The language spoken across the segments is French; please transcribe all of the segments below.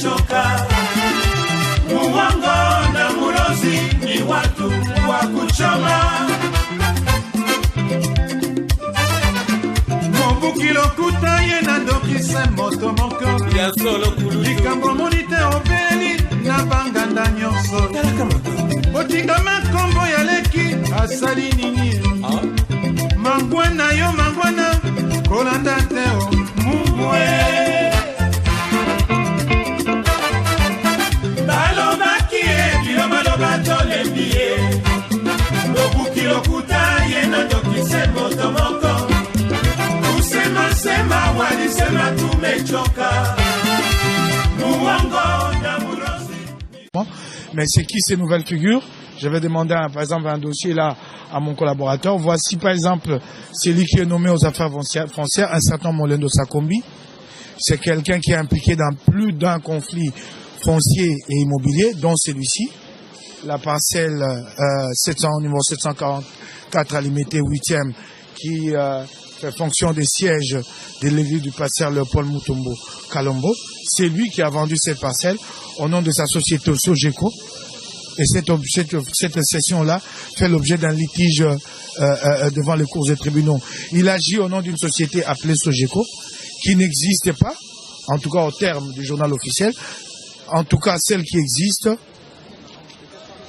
tumechoka. Muongo na mulozi ni watu wa kuchoma. Mobuki lokuta yena dokise moto moko. Likambo monite obeli na banganda nyonso. Otikama kombo ya leki asali nini. Mangwana yo mangwana kolanda teo mumwe. Balobaki ebilo balobato lembiye. Mobuki lokuta yena dokise moto moko. Usema sema walisema tumechoka. Muongo na mulozi. Mais c'est qui ces nouvelles figures? Je vais demander par exemple un dossier là à mon collaborateur. Voici par exemple celui qui est nommé aux affaires foncières, un certain Molendo Sakombi. C'est quelqu'un qui est impliqué dans plus d'un conflit foncier et immobilier, dont celui-ci. La parcelle numéro 744 à limité 8e qui fait fonction des sièges de l'église du pasteur Léopold Mutombo Kalombo. C'est lui qui a vendu cette parcelle au nom de sa société Sogeco. Et cette session-là fait l'objet d'un litige devant les cours et tribunaux. Il agit au nom d'une société appelée Sogeco, qui n'existe pas, en tout cas au terme du journal officiel. En tout cas, celle qui existe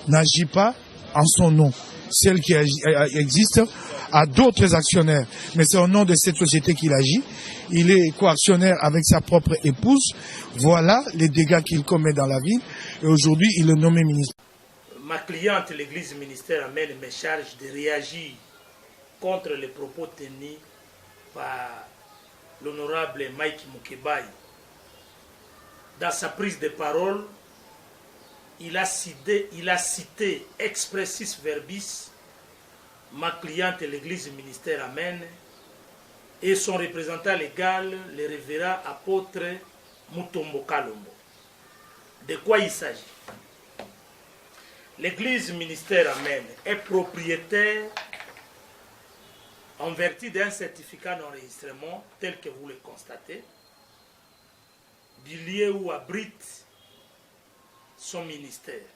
n'agit pas en son nom. Celle qui existe a d'autres actionnaires, mais c'est au nom de cette société qu'il agit. Il est coactionnaire avec sa propre épouse. Voilà les dégâts qu'il commet dans la ville. Et aujourd'hui, il est nommé ministre. Ma cliente, l'église ministère Amen, me charge de réagir contre les propos tenus par l'honorable Mike Mukebai. Dans sa prise de parole, il a cité expressis verbis ma cliente, l'église ministère Amen, et son représentant légal, le révérend apôtre Mutombo Kalombo. De quoi il s'agit? L'église ministère Amen est propriétaire, en vertu d'un certificat d'enregistrement tel que vous le constatez, du lieu où abrite son ministère.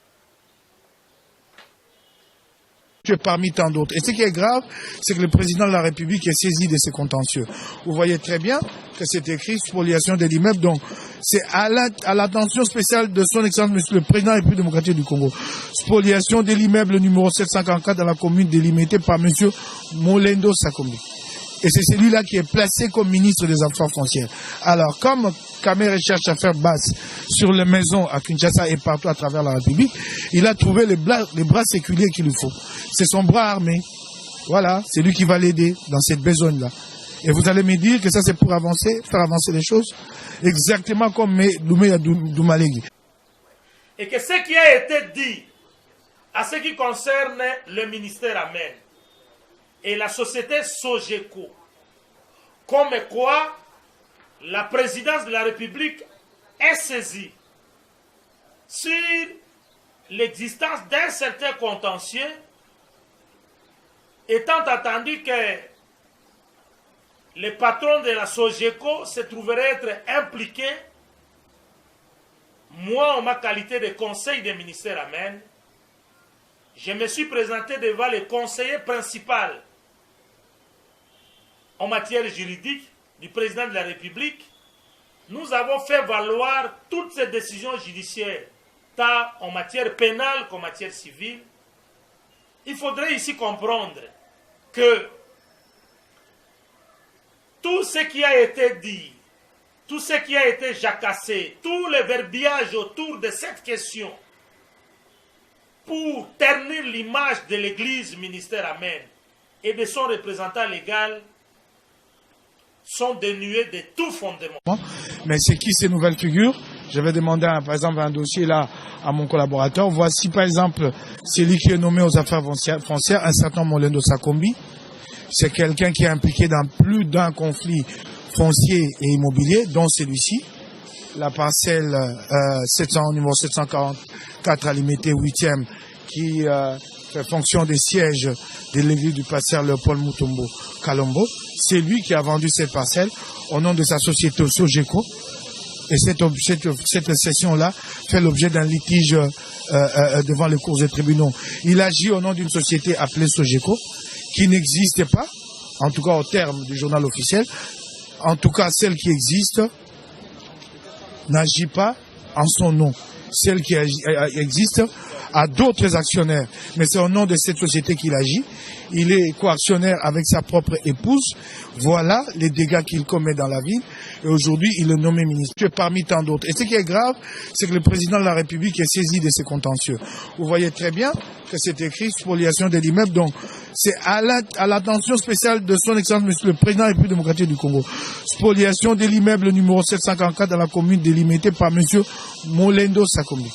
Parmi tant d'autres. Et ce qui est grave, c'est que le président de la République est saisi de ces contentieux. Vous voyez très bien que c'est écrit spoliation de l'immeuble. Donc, c'est à l'attention spéciale de son excellence, monsieur le président de la République démocratique du Congo. Spoliation de l'immeuble numéro 744 dans la commune délimitée par monsieur Molendo Sakombi. Et c'est celui-là qui est placé comme ministre des Affaires foncières. Alors, comme Kamere cherche à faire basse sur les maisons à Kinshasa et partout à travers la République, il a trouvé les bras séculiers qu'il lui faut. C'est son bras armé. Voilà, c'est lui qui va l'aider dans cette besogne-là. Et vous allez me dire que ça, c'est pour faire avancer les choses, exactement comme Douméa Doumalégui. Et que ce qui a été dit à ce qui concerne le ministère Amen et la société Sogeco, comme quoi la présidence de la République est saisie sur l'existence d'un certain contentieux, étant entendu que le patron de la Sogeco se trouverait être impliqué. Moi, en ma qualité de conseiller des ministères Amen, je me suis présenté devant le conseiller principal en matière juridique du président de la République. Nous avons fait valoir toutes ces décisions judiciaires, tant en matière pénale qu'en matière civile. Il faudrait ici comprendre que tout ce qui a été dit, tout ce qui a été jacassé, tout le verbiage autour de cette question, pour ternir l'image de l'église ministère Amen et de son représentant légal, sont dénués de tout fondement. Mais c'est qui ces nouvelles figures? Je vais demander par exemple un dossier là à mon collaborateur. Voici par exemple celui qui est nommé aux affaires foncières, un certain Molendo Sakombi. C'est quelqu'un qui est impliqué dans plus d'un conflit foncier et immobilier, dont celui-ci. La parcelle numéro 744 à limité 8e qui fait fonction des sièges de l'église du pasteur Léopold Mutombo Kalombo. C'est lui qui a vendu cette parcelle au nom de sa société Sogeco. Et cette session-là fait l'objet d'un litige devant les cours et tribunaux. Il agit au nom d'une société appelée Sogeco, qui n'existait pas, en tout cas au terme du journal officiel. En tout cas, celle qui existe n'agit pas en son nom. Celle qui existe a d'autres actionnaires, mais c'est au nom de cette société qu'il agit. Il est coactionnaire avec sa propre épouse. Voilà les dégâts qu'il commet dans la ville. Et aujourd'hui, il est nommé ministre parmi tant d'autres. Et ce qui est grave, c'est que le président de la République est saisi de ces contentieux. Vous voyez très bien que c'est écrit spoliation de l'immeuble. Donc, c'est à l'attention spéciale de son Excellence, Monsieur le Président de la République démocratique du Congo. Spoliation de l'immeuble numéro 744 dans la commune délimitée par Monsieur Molendo Sakombi.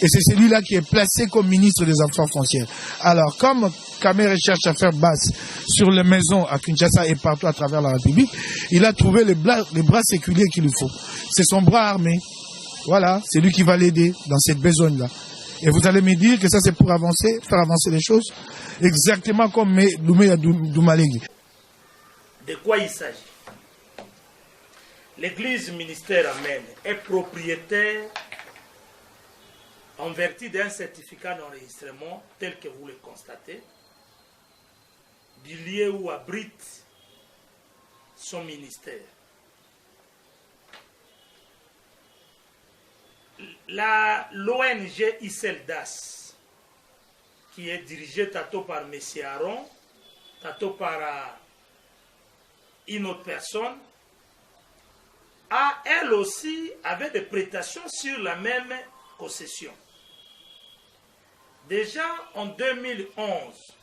Et c'est celui-là qui est placé comme ministre des Affaires foncières. Alors, comme Kamere cherche à faire basse sur les maisons à Kinshasa et partout à travers la République, il a trouvé les bras séculiers qu'il lui faut. C'est son bras armé. Voilà, c'est lui qui va l'aider dans cette besogne-là. Et vous allez me dire que ça, c'est pour avancer, faire avancer les choses, exactement comme Doumbouya Doumalegui. De quoi il s'agit? L'église ministère Amen est propriétaire en vertu d'un certificat d'enregistrement tel que vous le constatez, du lieu où abrite son ministère. L'ONG Iseldas, qui est dirigée tantôt par M. Aron, tantôt par une autre personne, a elle aussi avait des prétentions sur la même concession. Déjà en 2011,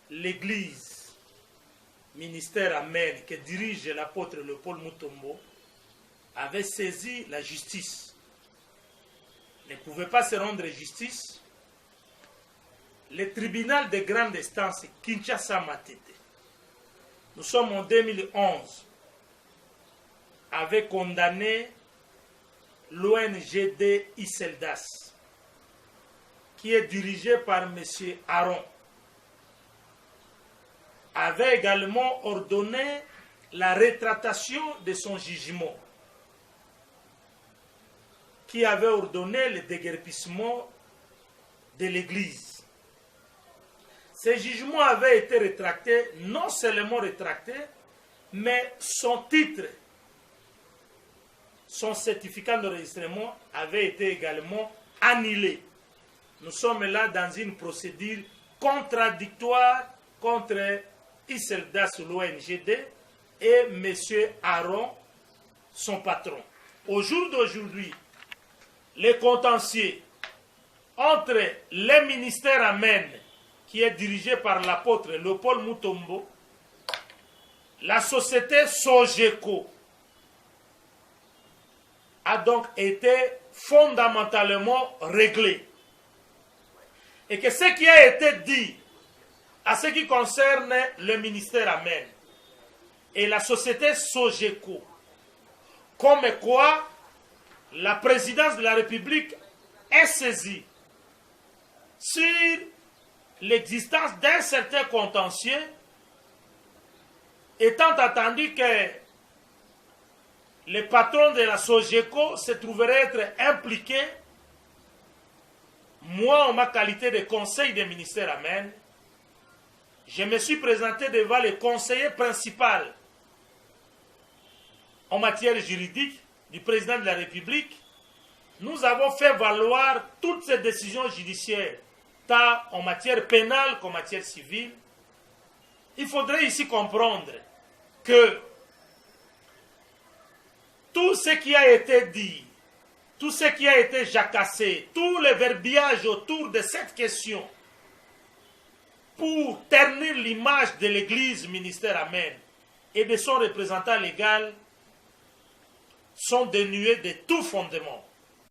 l'église ministère Amen que dirige l'apôtre Léopold Mutombo avait saisi la justice. Ne pouvait pas se rendre justice. Le tribunal de grande instance Kinshasa Matete, nous sommes en 2011, avait condamné l'ONGD Iseldas, qui est dirigé par M. Aron, avait également ordonné la rétractation de son jugement, qui avait ordonné le déguerpissement de l'Église. Ce jugement avait été rétracté, non seulement rétracté, mais son titre, son certificat d'enregistrement avait été également annulé. Nous sommes là dans une procédure contradictoire contre Iseldas ou l'ONGD et M. Aron, son patron. Au jour d'aujourd'hui, les contentieux entre le ministère Amen, qui est dirigé par l'apôtre Léopold Mutombo, la société Sogeco, a donc été fondamentalement réglé. Et que ce qui a été dit à ce qui concerne le ministère Amen et la société Sogeco, comme quoi la présidence de la République est saisie sur l'existence d'un certain contentieux, étant entendu que les patrons de la Sogeco se trouveraient être impliqués. Moi, en ma qualité de conseiller des ministères Amen, je me suis présenté devant le conseiller principal en matière juridique du président de la République. Nous avons fait valoir toutes ces décisions judiciaires, tant en matière pénale qu'en matière civile. Il faudrait ici comprendre que tout ce qui a été dit, tout ce qui a été jacassé, tout le verbiage autour de cette question pour ternir l'image de l'Église ministère Amen et de son représentant légal sont dénués de tout fondement.